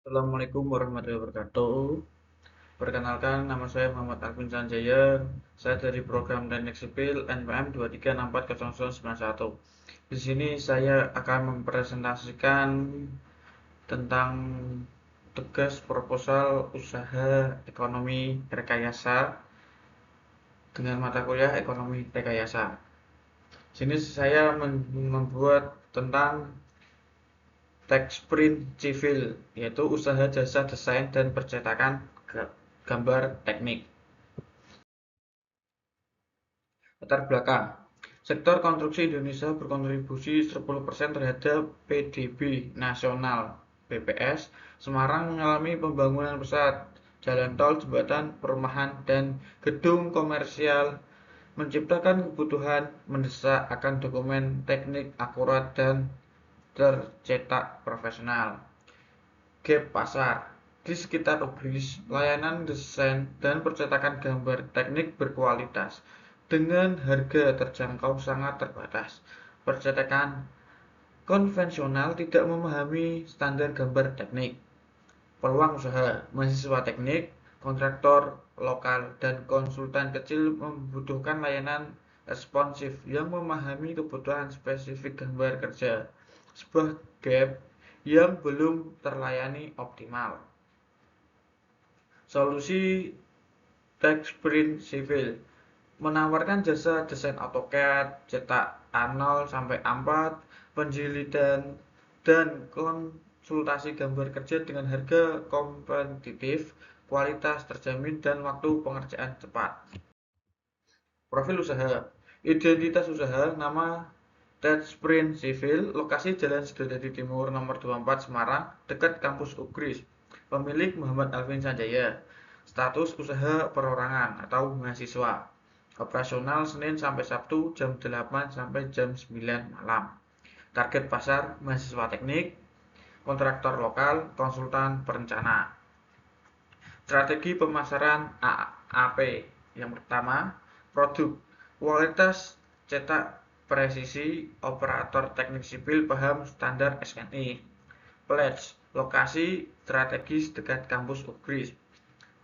Assalamualaikum warahmatullahi wabarakatuh. Perkenalkan, nama saya Muhammad Alvin Sanjaya. Saya dari program Teknik Sipil NPM 2364091. Di sini saya akan mempresentasikan tentang tugas proposal usaha ekonomi rekayasa dengan mata kuliah ekonomi rekayasa. Di sini saya membuat tentang Techsprint Civil, yaitu usaha jasa desain dan percetakan gambar teknik. Latar belakang. Sektor konstruksi Indonesia berkontribusi 10% terhadap PDB nasional (BPS). Semarang mengalami pembangunan pesat, jalan tol, jembatan, perumahan, dan gedung komersial, menciptakan kebutuhan mendesak akan dokumen teknik akurat dan tercetak profesional. Gap pasar. Di sekitar Ubris, layanan desain dan percetakan gambar teknik berkualitas dengan harga terjangkau sangat terbatas. Percetakan konvensional tidak memahami standar gambar teknik. Peluang usaha. Mahasiswa teknik, kontraktor lokal, dan konsultan kecil membutuhkan layanan responsif yang memahami kebutuhan spesifik gambar kerja. Sebuah gap yang belum terlayani optimal. Solusi Techsprint Civil menawarkan jasa desain AutoCAD, cetak A0 sampai A4, penjilidan, dan konsultasi gambar kerja dengan harga kompetitif, kualitas terjamin, dan waktu pengerjaan cepat. Profil usaha. Identitas usaha, nama Techsprint Civil, lokasi Jalan Sedodadi Timur nomor 24 Semarang, dekat kampus Ugris. Pemilik Muhammad Alvin Sanjaya. Status usaha perorangan atau mahasiswa. Operasional Senin sampai Sabtu jam 8 sampai jam 9 malam. Target pasar mahasiswa teknik, kontraktor lokal, konsultan perencana. Strategi pemasaran AP. Yang pertama, produk, kualitas cetak presisi, operator teknik sipil paham standar SNI. Pledge, lokasi strategis dekat kampus Ugris.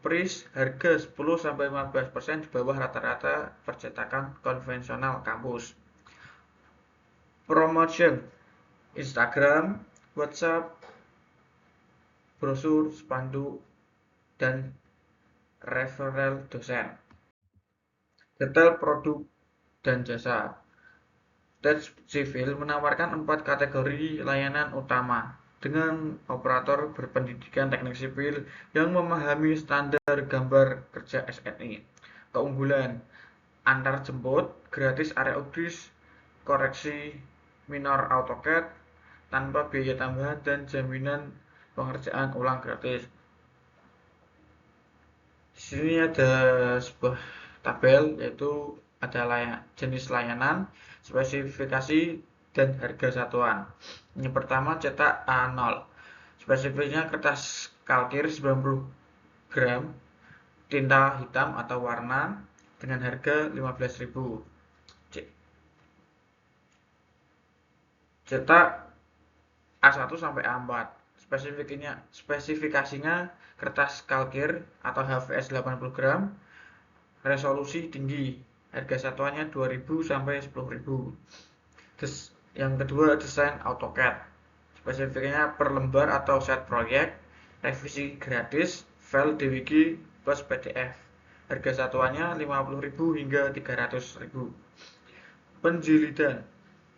Price, harga 10-15% di bawah rata-rata percetakan konvensional kampus. Promotion, Instagram, WhatsApp, brosur, spanduk, dan referral dosen. Detail produk dan jasa. Tech Civil menawarkan 4 kategori layanan utama dengan operator berpendidikan teknik sipil yang memahami standar gambar kerja SNI. Keunggulan: antar jemput, gratis area Ugris, koreksi minor AutoCAD tanpa biaya tambahan, dan jaminan pengerjaan ulang gratis. Di sini ada sebuah tabel, yaitu ada jenis layanan, spesifikasi, dan harga satuan. Yang pertama, cetak A0. Spesifikasinya kertas kalkir 90 gram, tinta hitam atau warna dengan harga 15.000. Cetak A1 sampai A4. Spesifikasinya kertas kalkir atau HVS 80 gram, resolusi tinggi, harga satuannya 2.000 sampai 10.000. Yang kedua, desain AutoCAD. Spesifikasinya per lembar atau set proyek, revisi gratis, file DWG plus PDF. Harga satuannya 50.000 hingga 300.000. Penjilidan.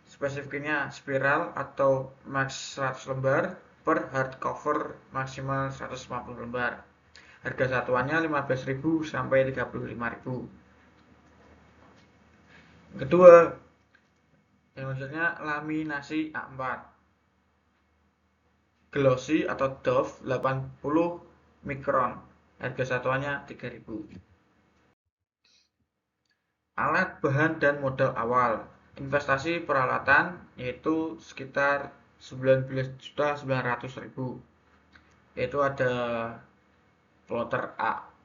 Spesifikasinya spiral atau max 100 lembar per hardcover maksimal 150 lembar. Harga satuannya 15.000 sampai 35.000. Kedua, yang maksudnya laminasi A4. Glossy atau doff 80 mikron. Harga satuannya 3.000. Alat, bahan, dan modal awal. Investasi peralatan yaitu sekitar 19.900.000. Yaitu ada plotter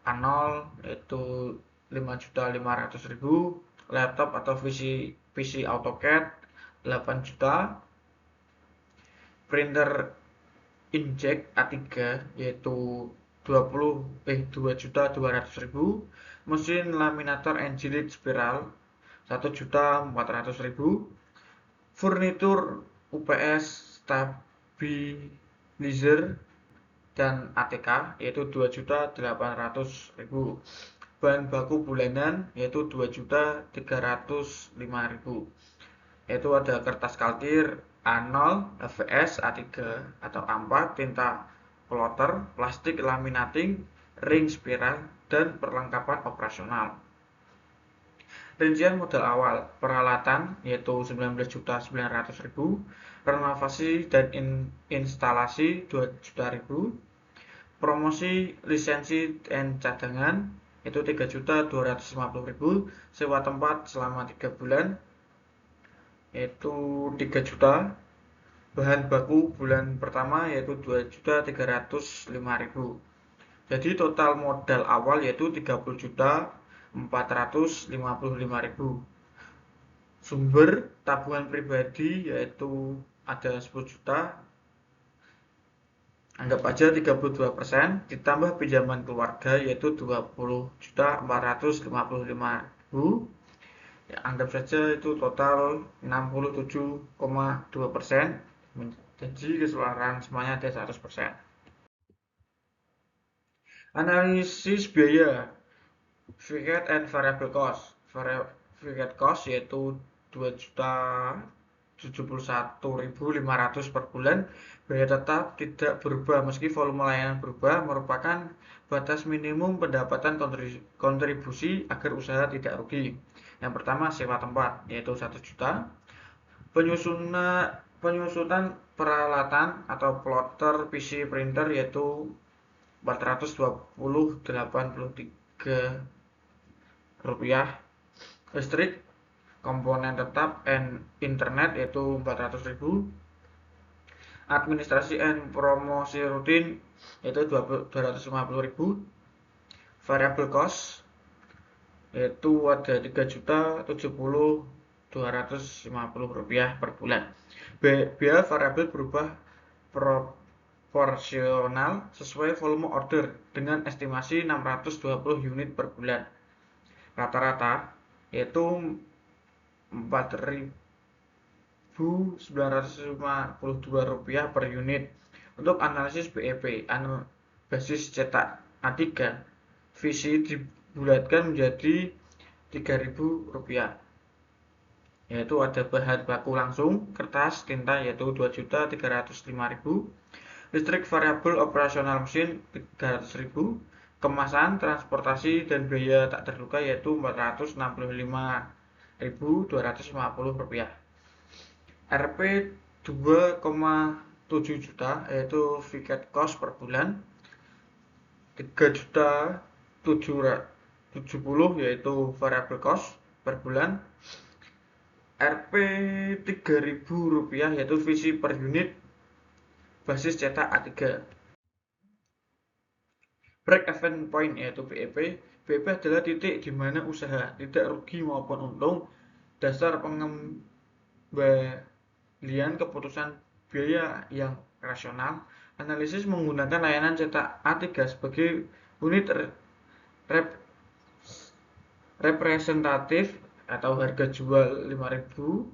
A0 yaitu 5.500.000, laptop atau PC AutoCAD 8 juta, printer inkjet A3 yaitu 2.200.000, mesin laminator enjilid spiral 1.400.000, furnitur UPS stabilizer dan ATK yaitu 2.800.000, bahan baku bulanan yaitu 2.305.000, yaitu ada kertas kaltir A0, HVS, A3 atau A4, tinta plotter, plastik laminating, ring spiral, dan perlengkapan operasional. Rincian modal awal peralatan yaitu 19.900.000, renovasi dan instalasi 2 juta, promosi lisensi dan cadangan itu 3.250.000, sewa tempat selama 3 bulan yaitu 3 juta, bahan baku bulan pertama yaitu 2.305.000. Jadi total modal awal yaitu 30.455.000. Sumber tabungan pribadi yaitu ada 10 juta, anggap aja 32%, ditambah pinjaman keluarga yaitu 20.455.000. Ya, anggap saja itu total 67,2%, jadi keseluruhan semuanya ada 100%. Analisis biaya fixed and variable cost. Fixed cost yaitu 2.071.500 per bulan. Biaya tetap tidak berubah meski volume layanan berubah, merupakan batas minimum pendapatan kontribusi agar usaha tidak rugi. Yang pertama sewa tempat yaitu 1 juta, penyusunan peralatan atau plotter PC printer yaitu 420.83 rupiah, listrik komponen tetap and internet yaitu 400.000, administrasi and promosi rutin yaitu 250.000, variable cost yaitu ada 3.070.250 rupiah per bulan. Biaya variabel berubah proporsional sesuai volume order dengan estimasi 620 unit per bulan. Rata-rata yaitu 4.952 rupiah per unit. Untuk analisis BEP basis cetak A3, visi dibulatkan menjadi 3.000 rupiah, yaitu ada bahan baku langsung kertas tinta yaitu 2.305.000, listrik variabel operasional mesin 300.000, kemasan, transportasi dan biaya tak terduga yaitu 465.250 rupiah. RP 2,7 juta yaitu fixed cost per bulan, 3.770 yaitu variable cost per bulan, RP 3.000 rupiah yaitu visi per unit basis cetak A3. Break even point yaitu BEP. BEP adalah titik di mana usaha tidak rugi maupun untung. Dasar pengembalian keputusan biaya yang rasional. Analisis menggunakan layanan cetak A3 sebagai unit representatif atau harga jual 5.000,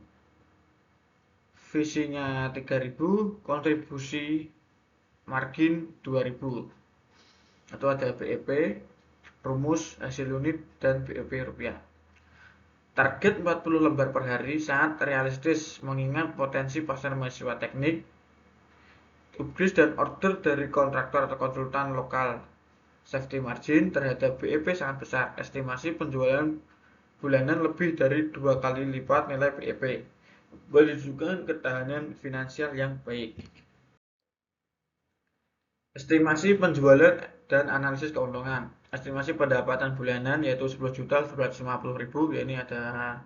visinya 3.000, kontribusi margin 2.000. Atau ada BEP, rumus, hasil unit, dan BEP rupiah. Target 40 lembar per hari sangat realistis mengingat potensi pasar mahasiswa teknik, tugas dan order dari kontraktor atau konsultan lokal. Safety margin terhadap BEP sangat besar. Estimasi penjualan bulanan lebih dari 2 kali lipat nilai BEP. Menunjukkan ketahanan finansial yang baik. Estimasi penjualan dan analisis keuntungan. Estimasi pendapatan bulanan yaitu 10.950.000. Ini ada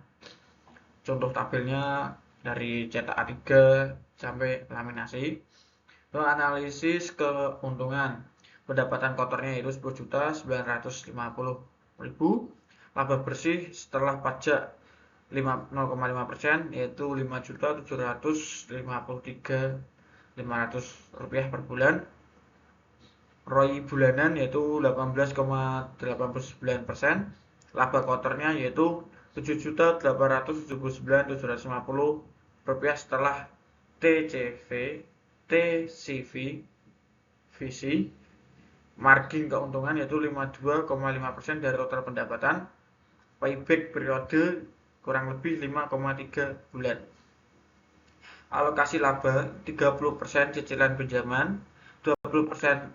contoh tabelnya dari cetak A3 sampai laminasi. Lalu analisis keuntungan. Pendapatan kotornya yaitu 10.950.000. Laba bersih setelah pajak 0,5% yaitu 5.753.500 Rp500 per bulan. ROI bulanan yaitu 18,89%. Laba kotornya yaitu Rp7.879.750 setelah TCV, TCV, visi. Margin keuntungan yaitu 52,5% dari total pendapatan. Payback periode kurang lebih 5,3 bulan. Alokasi laba 30% cicilan pinjaman, 20%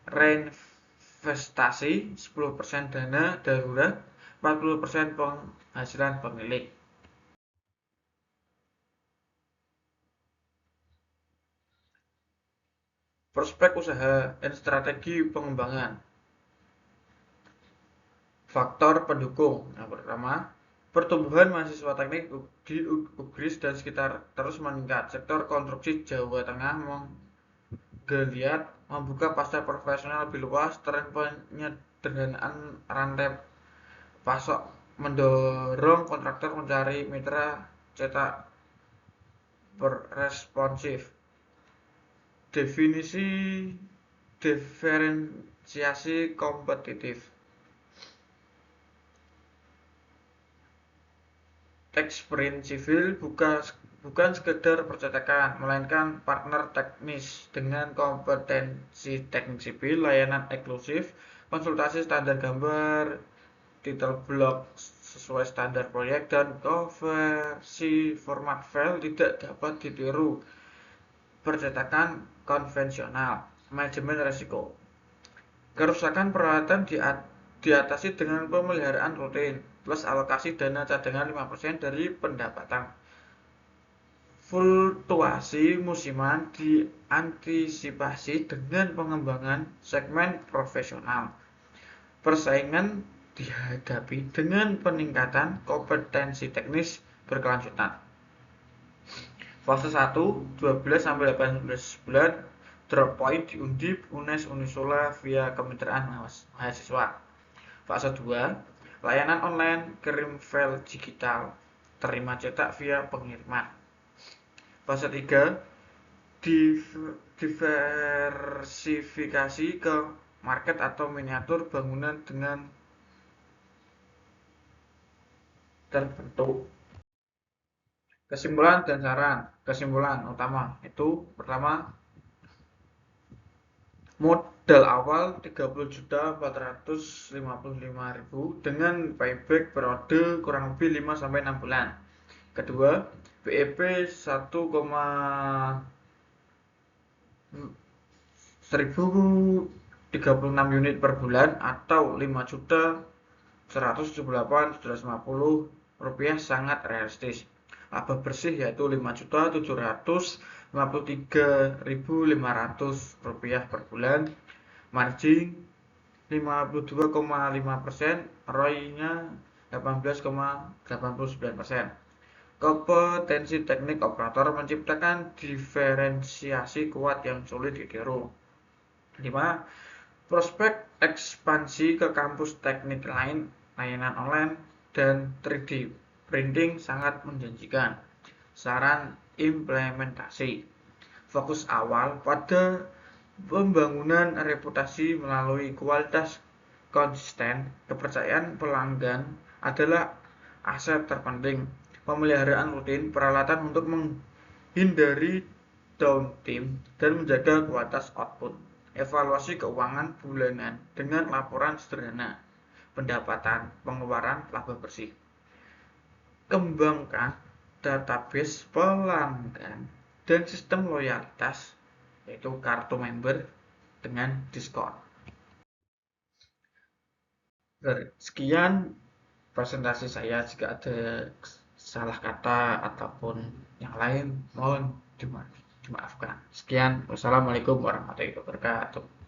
reinvestasi, 10% dana darurat, 40% penghasilan pemilik. Prospek usaha dan strategi pengembangan. Faktor pendukung. Yang pertama, pertumbuhan mahasiswa teknik di Ugris dan sekitar terus meningkat. Sektor konstruksi Jawa Tengah menggeliat, membuka pasar profesional lebih luas. Tren penyederhanaan rantai pasok mendorong kontraktor mencari mitra cetak berresponsif. Definisi diferensiasi kompetitif. Tax Sprint Civil bukan sekedar percetakan, melainkan partner teknis dengan kompetensi teknik sipil, layanan eksklusif, konsultasi standar gambar, title block sesuai standar proyek, dan konversi format file tidak dapat ditiru percetakan konvensional. Manajemen risiko. Kerusakan peralatan diatasi dengan pemeliharaan rutin plus alokasi dana cadangan 5% dari pendapatan. Fluktuasi musiman diantisipasi dengan pengembangan segmen profesional. Persaingan dihadapi dengan peningkatan kompetensi teknis berkelanjutan. Fase 1, 12-18 bulan, drop point di Undip, UNES, Unisula via kemitraan mahasiswa. Fase 2, layanan online kirim file digital, terima cetak via pengiriman. Fase 3, diversifikasi ke market atau miniatur bangunan dengan terbentuk. Kesimpulan dan saran. Kesimpulan utama itu pertama, modal awal 30.455.000 dengan payback periode kurang lebih 5-6 bulan. Kedua, BEP 1,1036 unit per bulan atau 5.178.750 rupiah sangat realistis. Laba bersih yaitu 5.753.500 rupiah per bulan. Margin 52,5%, ROI-nya 18,89%. Kompetensi teknik operator menciptakan diferensiasi kuat yang sulit ditiru. 5. Prospek ekspansi ke kampus teknik lain, layanan online, dan 3D printing sangat menjanjikan. Saran implementasi. Fokus awal pada pembangunan reputasi melalui kualitas konsisten. Kepercayaan pelanggan adalah aset terpenting. Pemeliharaan rutin peralatan untuk menghindari downtime dan menjaga kualitas output. Evaluasi keuangan bulanan dengan laporan sederhana, pendapatan, pengeluaran, laba bersih. Kembangkan database pelanggan dan sistem loyalitas, yaitu kartu member dengan diskon. Sekian presentasi saya. Jika ada salah kata ataupun yang lain mohon dimaafkan. Sekian, wassalamualaikum warahmatullahi wabarakatuh.